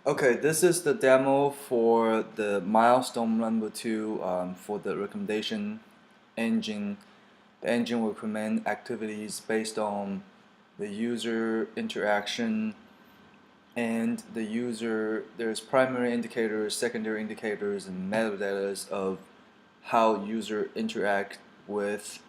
Okay, this is the demo for the milestone number 2 for the recommendation engine. The engine will recommend activities based on the user interaction and the user. There's primary indicators, secondary indicators, and metadata of how user interact with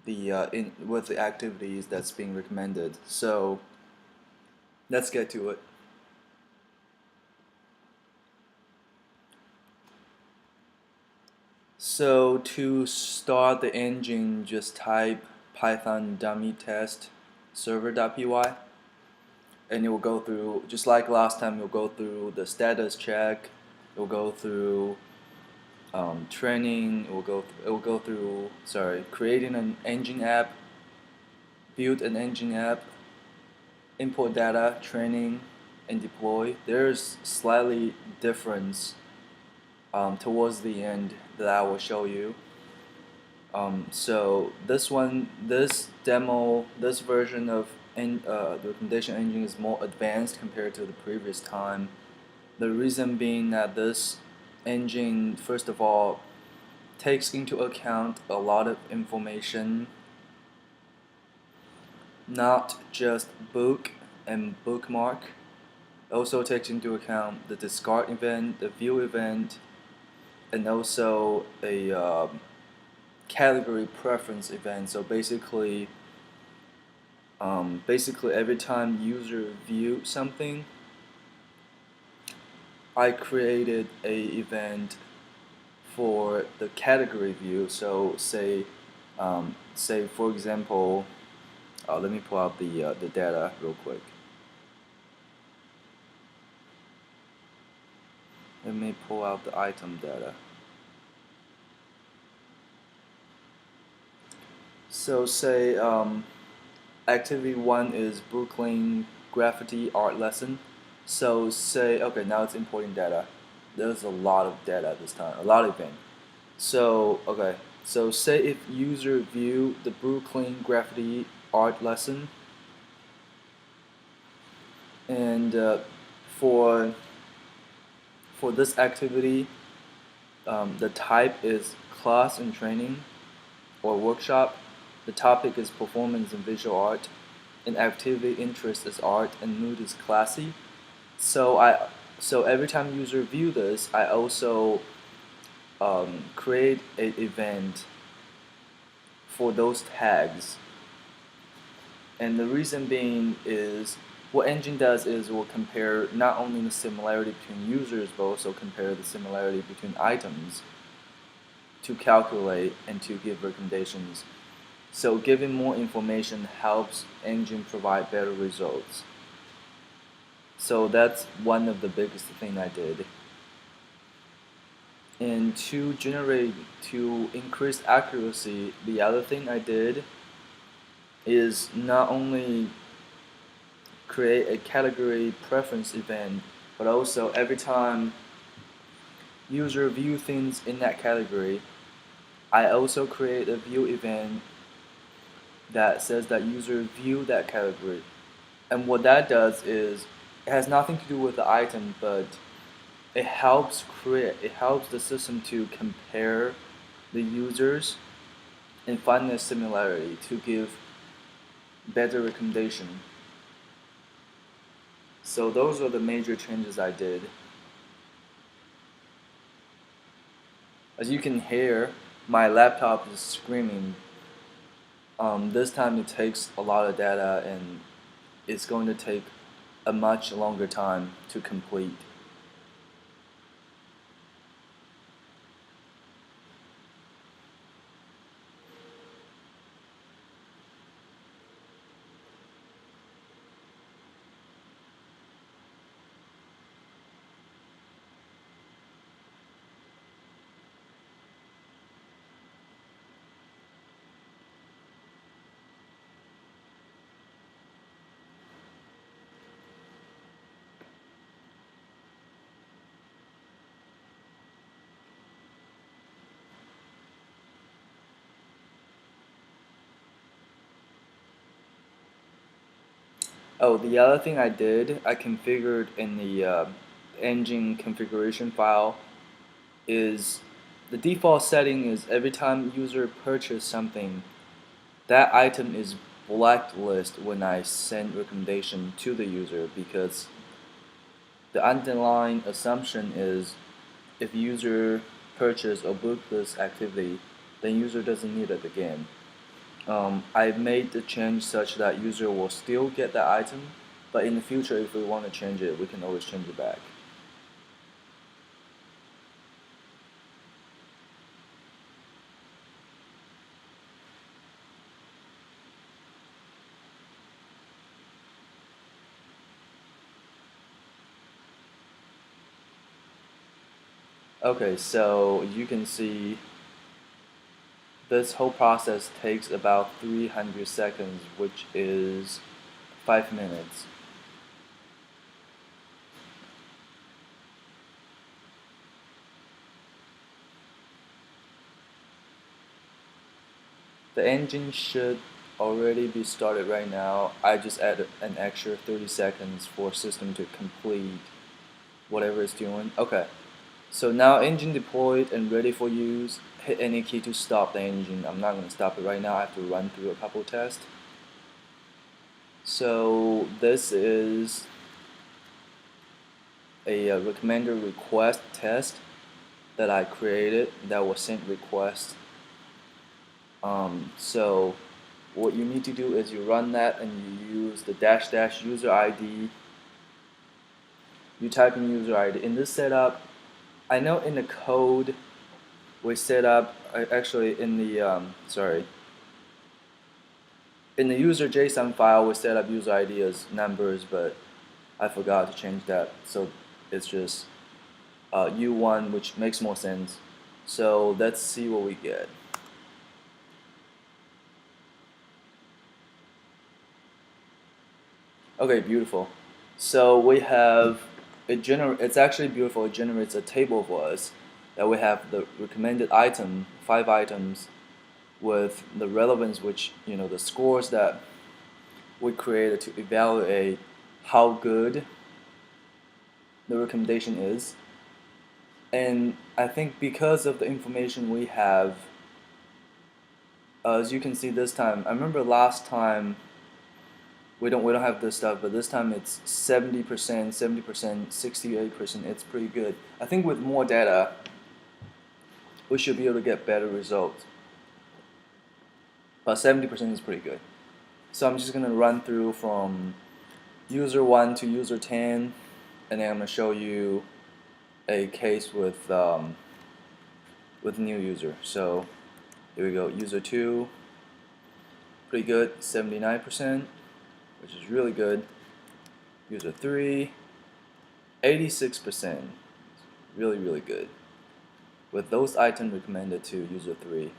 with the activities that's being recommended. So let's get to it. So to start the engine, just type python dummy test server.py, and it will go through, just like last time, you'll go through the status check, you'll go through training, it will go through, creating an engine app, build an engine app, import data, training, and deploy. There's slightly difference towards the end that I will show you. So this demo, this version of the recommendation engine is more advanced compared to the previous time. The reason being that this engine, first of all, takes into account a lot of information, not just book and bookmark. It also takes into account the discard event, the view event, and also a category preference event. So basically every time user view something, I created a event for the category view. So say for example, let me pull out the data real quick. Let me pull out the item data. So say activity 1 is Brooklyn graffiti art lesson. So say, okay, now it's importing data. There's a lot of data this time, a lot of event. So okay, so say if user view the Brooklyn graffiti art lesson, and for this activity, the type is class and training or workshop. The topic is performance and visual art, and activity interest is art, and mood is classy. So every time user view this, I also create an event for those tags. And the reason being is what engine does is will compare not only the similarity between users, but also compare the similarity between items to calculate and to give recommendations. So giving more information helps engine provide better results. So that's one of the biggest thing I did. And to increase accuracy, the other thing I did is not only create a category preference event, but also every time user view things in that category, I also create a view event that says that user view that category. And what that does is it has nothing to do with the item, but it helps the system to compare the users and find a similarity to give better recommendation. So those are the major changes I did. As you can hear, my laptop is screaming. This time it takes a lot of data, and it's going to take a much longer time to complete. Oh, the other thing I did, I configured in the engine configuration file is the default setting is every time user purchase something, that item is blacklist when I send recommendation to the user, because the underlying assumption is if user purchase or book this activity, then user doesn't need it again. I made the change such that user will still get that item, but in the future if we want to change it, we can always change it back. Okay, so you can see this whole process takes about 300 seconds, which is 5 minutes. The engine should already be started right now. I just added an extra 30 seconds for system to complete whatever it's doing. Okay, so now engine deployed and ready for use. Hit any key to stop the engine. I'm not going to stop it right now. I have to run through a couple tests. So this is a recommender request test that I created that was sent request. So what you need to do is you run that and you use the -- user ID. You type in user ID. In this setup, I know in the code we set up actually in the in the user JSON file we set up user ID as numbers, but I forgot to change that, so it's just U1, which makes more sense. So let's see what we get. Okay, beautiful. So we have it's actually beautiful. It generates a table for us that we have the recommended item, 5 items, with the relevance, which the scores that we created to evaluate how good the recommendation is. And I think because of the information we have, as you can see this time, I remember last time we don't have this stuff, but this time it's 70%, 70%, 68%. It's pretty good. I think with more data, we should be able to get better results. But 70% is pretty good. So I'm just gonna run through from user 1 to user 10, and then I'm gonna show you a case with new user. So here we go. User 2, pretty good, 79%, which is really good. User 3, 86%, really, really good. With those items recommended to user 3.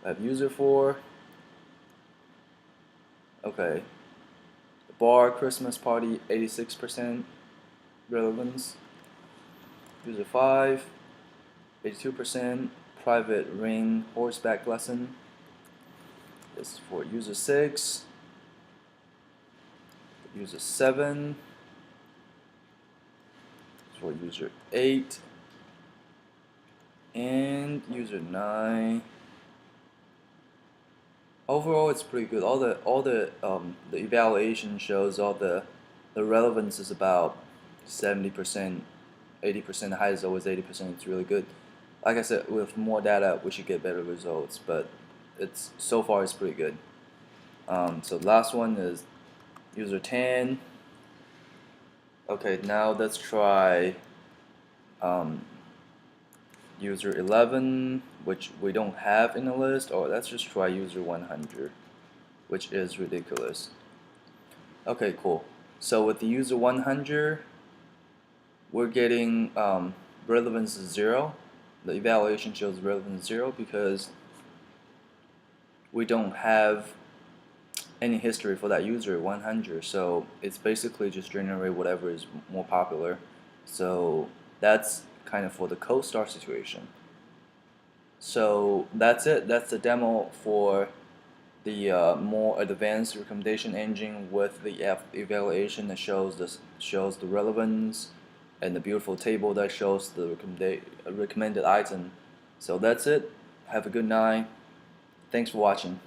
I have user 4. Okay. The bar Christmas party, 86% relevance. User 5, 82%. Private ring horseback lesson. This is for user 6. User 7. This is for user 8. And user 9. Overall, it's pretty good. All the evaluation shows all the relevance is about 70%, 80%. The highest is always 80%. It's really good. Like I said, with more data, we should get better results. But so far it's pretty good. So the last one is user 10. Okay, now let's try user 11, which we don't have in the list, or let's just try user 100, which is ridiculous. Okay, cool. So with the user 100, we're getting relevance 0. The evaluation shows relevance 0 because we don't have any history for that user 100. So it's basically just generate whatever is more popular. So that's kind of for the co-star situation. So that's it. That's the demo for the more advanced recommendation engine with the evaluation that shows the relevance, and the beautiful table that shows the recommended item. So that's it. Have a good night. Thanks for watching.